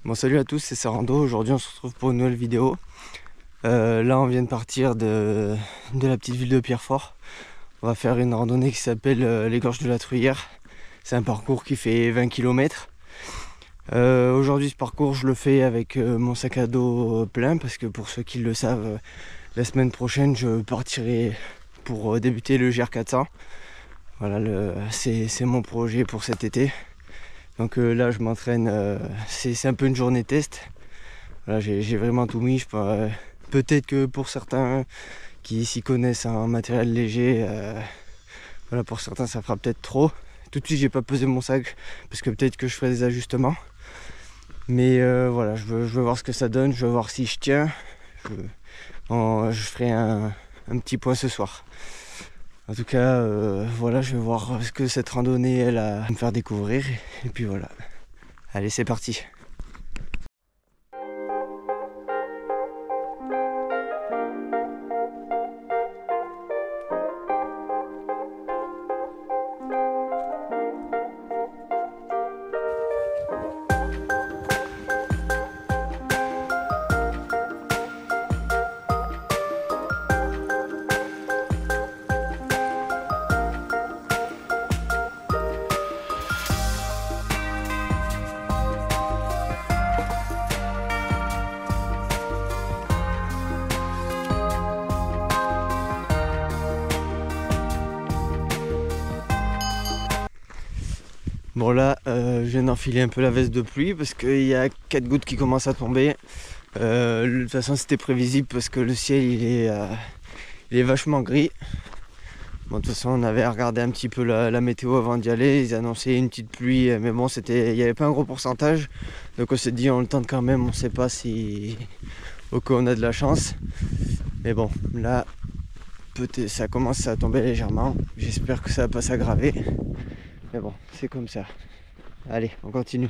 Bon, salut à tous, c'est Sarando. Aujourd'hui on se retrouve pour une nouvelle vidéo. Là on vient de partir de la petite ville de Pierrefort. On va faire une randonnée qui s'appelle les Gorges de la Truyère. C'est un parcours qui fait 20 km. Aujourd'hui ce parcours je le fais avec mon sac à dos plein parce que pour ceux qui le savent, la semaine prochaine je partirai pour débuter le GR400. Voilà, c'est mon projet pour cet été. Donc là je m'entraîne, c'est un peu une journée test. Voilà, j'ai vraiment tout mis. Peut-être que pour certains qui s'y connaissent en matériel léger, voilà, pour certains ça fera peut-être trop. Tout de suite j'ai pas pesé mon sac parce que peut-être que je ferai des ajustements. Mais voilà, je veux voir ce que ça donne, je veux voir si je tiens. Je ferai un petit point ce soir. En tout cas, voilà, je vais voir ce que cette randonnée elle a à me faire découvrir. Et puis voilà. Allez, c'est parti. Bon là, je viens d'enfiler un peu la veste de pluie parce qu'il y a 4 gouttes qui commencent à tomber. De toute façon c'était prévisible parce que le ciel il est vachement gris. Bon, de toute façon on avait regardé un petit peu la météo avant d'y aller. Ils annonçaient une petite pluie, mais bon il n'y avait pas un gros pourcentage. Donc on s'est dit on le tente quand même, on ne sait pas si au cas où on a de la chance. Mais bon là peut-être ça commence à tomber légèrement. J'espère que ça va pas s'aggraver. Mais bon, c'est comme ça. Allez, on continue.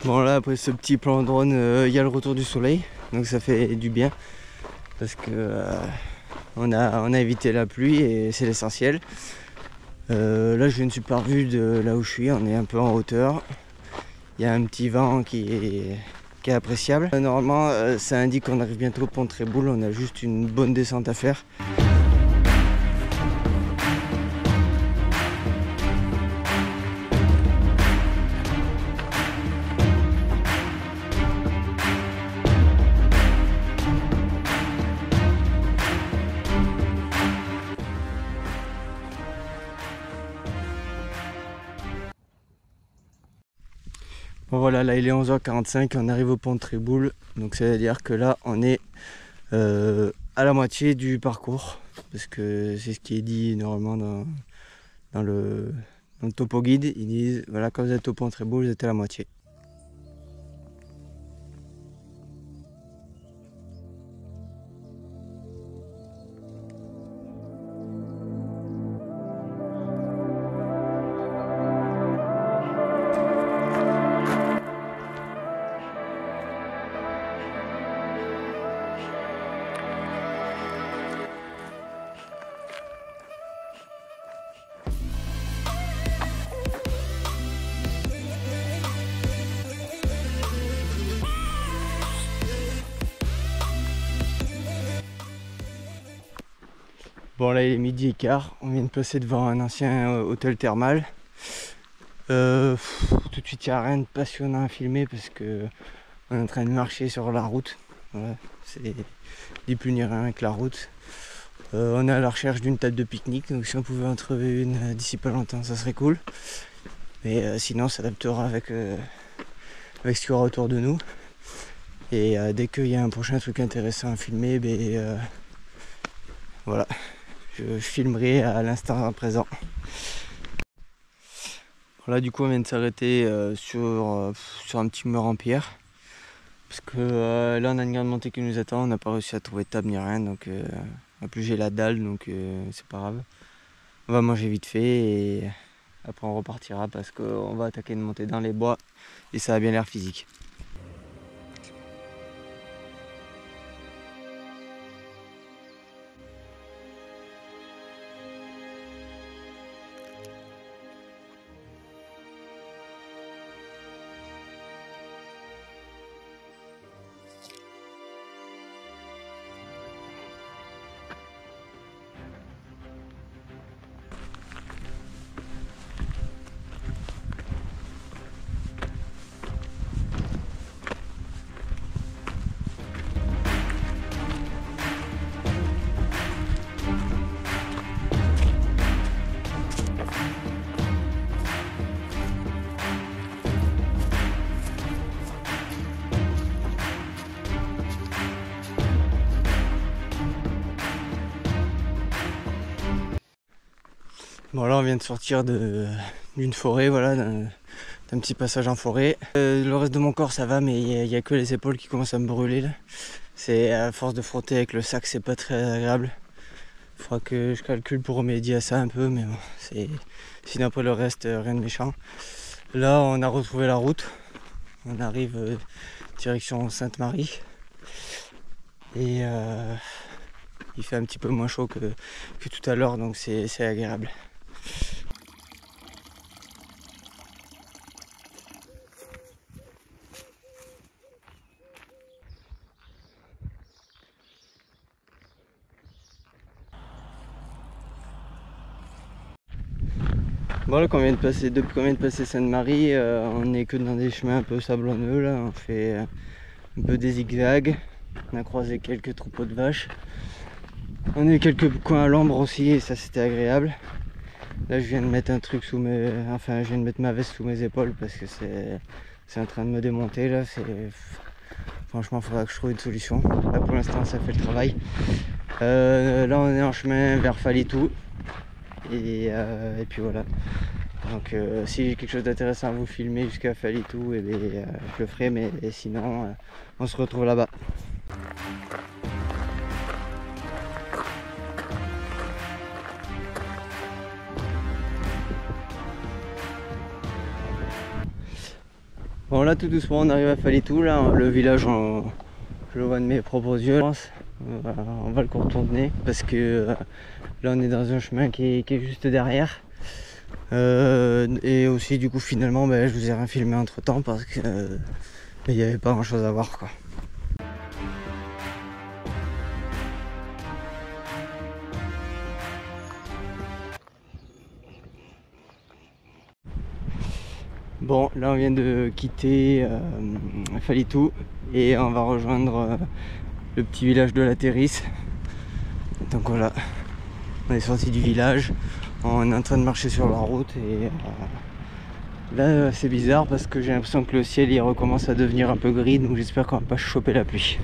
Bon là après ce petit plan drone, il y a le retour du soleil, donc ça fait du bien parce que on a évité la pluie et c'est l'essentiel. Là j'ai une super vue de là où je suis, on est un peu en hauteur. Il y a un petit vent qui est appréciable. Normalement ça indique qu'on arrive bientôt au pont de Tréboul, on a juste une bonne descente à faire. Bon voilà, là il est 11h45, on arrive au pont de Tréboul, donc ça veut dire que là on est à la moitié du parcours, parce que c'est ce qui est dit normalement dans le topo guide. Ils disent voilà, quand vous êtes au pont de Tréboul, vous êtes à la moitié. Bon là il est 12h15, on vient de passer devant un ancien hôtel thermal. Tout de suite il n'y a rien de passionnant à filmer parce que on est en train de marcher sur la route. Voilà, c'est ni plus ni rien avec la route. On est à la recherche d'une table de pique-nique, donc si on pouvait en trouver une d'ici pas longtemps ça serait cool. Mais sinon on s'adaptera avec ce qu'il y aura autour de nous. Et dès qu'il y a un prochain truc intéressant à filmer, voilà, je filmerai à l'instant présent. Là du coup on vient de s'arrêter sur un petit mur en pierre. Parce que là on a une grande montée qui nous attend, on n'a pas réussi à trouver de table ni rien, donc en plus j'ai la dalle, donc c'est pas grave. On va manger vite fait et après on repartira parce qu'on va attaquer une montée dans les bois et ça a bien l'air physique. Bon là on vient de sortir d'une forêt, voilà, d'un petit passage en forêt. Le reste de mon corps ça va, mais il n'y a que les épaules qui commencent à me brûler là. C'est à force de frotter avec le sac, c'est pas très agréable. Il faudra que je calcule pour remédier à ça un peu, mais bon, sinon après le reste, rien de méchant. Là on a retrouvé la route, on arrive direction Sainte-Marie. Et il fait un petit peu moins chaud que tout à l'heure, donc c'est agréable. Bon là quand on vient de passer Sainte-Marie, on est que dans des chemins un peu sablonneux là, on fait un peu des zigzags, on a croisé quelques troupeaux de vaches. On a eu quelques coins à l'ombre aussi et ça c'était agréable. Là je viens de mettre un truc je viens de mettre ma veste sous mes épaules parce que c'est en train de me démonter là. Franchement il faudra que je trouve une solution. Là pour l'instant ça fait le travail. Là on est en chemin vers Falitou. Et puis voilà. Donc si j'ai quelque chose d'intéressant à vous filmer jusqu'à Falitou, je le ferai, mais sinon on se retrouve là-bas. Bon là tout doucement on arrive à Falitou, là le village je le vois de mes propres yeux. On va le contourner parce que là on est dans un chemin qui est juste derrière. Et aussi du coup finalement je vous ai rien filmé entre temps parce que il n'y avait pas grand chose à voir quoi. Bon là on vient de quitter Falitou et on va rejoindre le petit village de la Terrisse. Donc voilà, on est sorti du village, on est en train de marcher sur la route et là c'est bizarre parce que j'ai l'impression que le ciel il recommence à devenir un peu gris, donc j'espère qu'on va pas choper la pluie.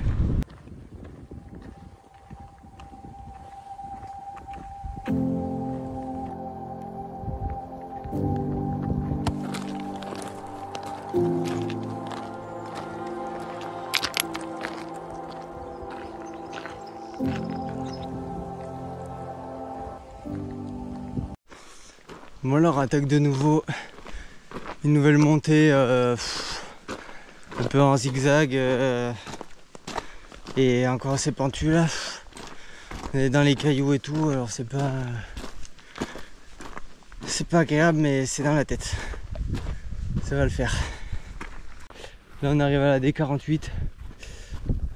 Bon alors attaque de nouveau une nouvelle montée un peu en zigzag et encore assez pentu là. On est dans les cailloux et tout, alors c'est pas agréable mais c'est dans la tête. Ça va le faire. Là on arrive à la D48.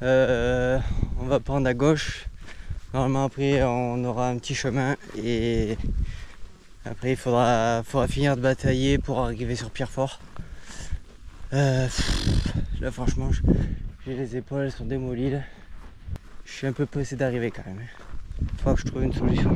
On va prendre à gauche. Normalement après on aura un petit chemin et Après il faudra finir de batailler pour arriver sur Pierrefort. Là franchement j'ai les épaules, elles sont démolies là. Je suis un peu pressé d'arriver quand même. Il faudra que je trouve une solution.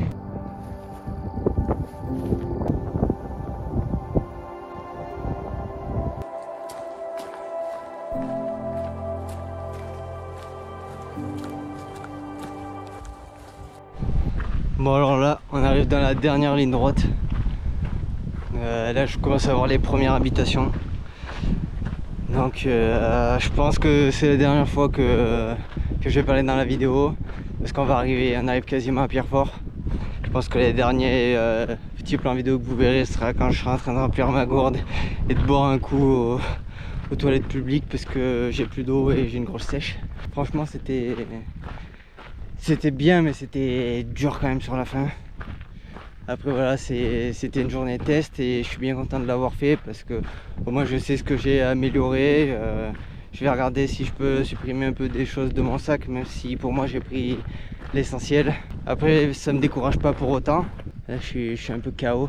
Bon alors là on arrive dans la dernière ligne droite. Là je commence à voir les premières habitations. Donc je pense que c'est la dernière fois que je vais parler dans la vidéo. Parce qu'on arrive quasiment à Pierrefort. Je pense que les derniers petits plans vidéo que vous verrez sera quand je serai en train de remplir ma gourde et de boire un coup aux toilettes publiques parce que j'ai plus d'eau et j'ai une grosse sèche. Franchement c'était bien mais c'était dur quand même sur la fin. Après voilà, c'était une journée test et je suis bien content de l'avoir fait parce que au moins je sais ce que j'ai à améliorer. Je vais regarder si je peux supprimer un peu des choses de mon sac, même si pour moi j'ai pris l'essentiel. Après ça me décourage pas pour autant. Là je suis un peu KO.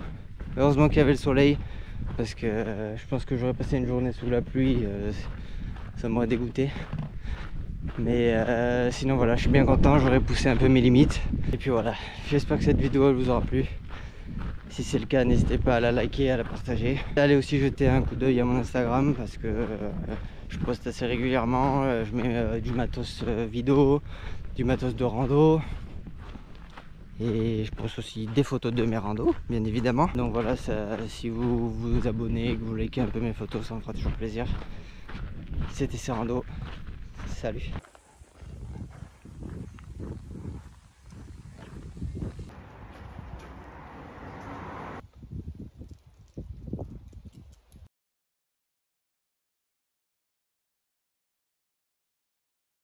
Heureusement qu'il y avait le soleil parce que je pense que j'aurais passé une journée sous la pluie, ça m'aurait dégoûté. Mais sinon voilà, je suis bien content, j'aurais poussé un peu mes limites. Et puis voilà, j'espère que cette vidéo elle vous aura plu. Si c'est le cas, n'hésitez pas à la liker, à la partager. Allez aussi jeter un coup d'œil à mon Instagram parce que je poste assez régulièrement. Je mets du matos vidéo, du matos de rando. Et je poste aussi des photos de mes randos, bien évidemment. Donc voilà, si vous vous abonnez et que vous likez un peu mes photos, ça me fera toujours plaisir. C'était ces randos. Salut.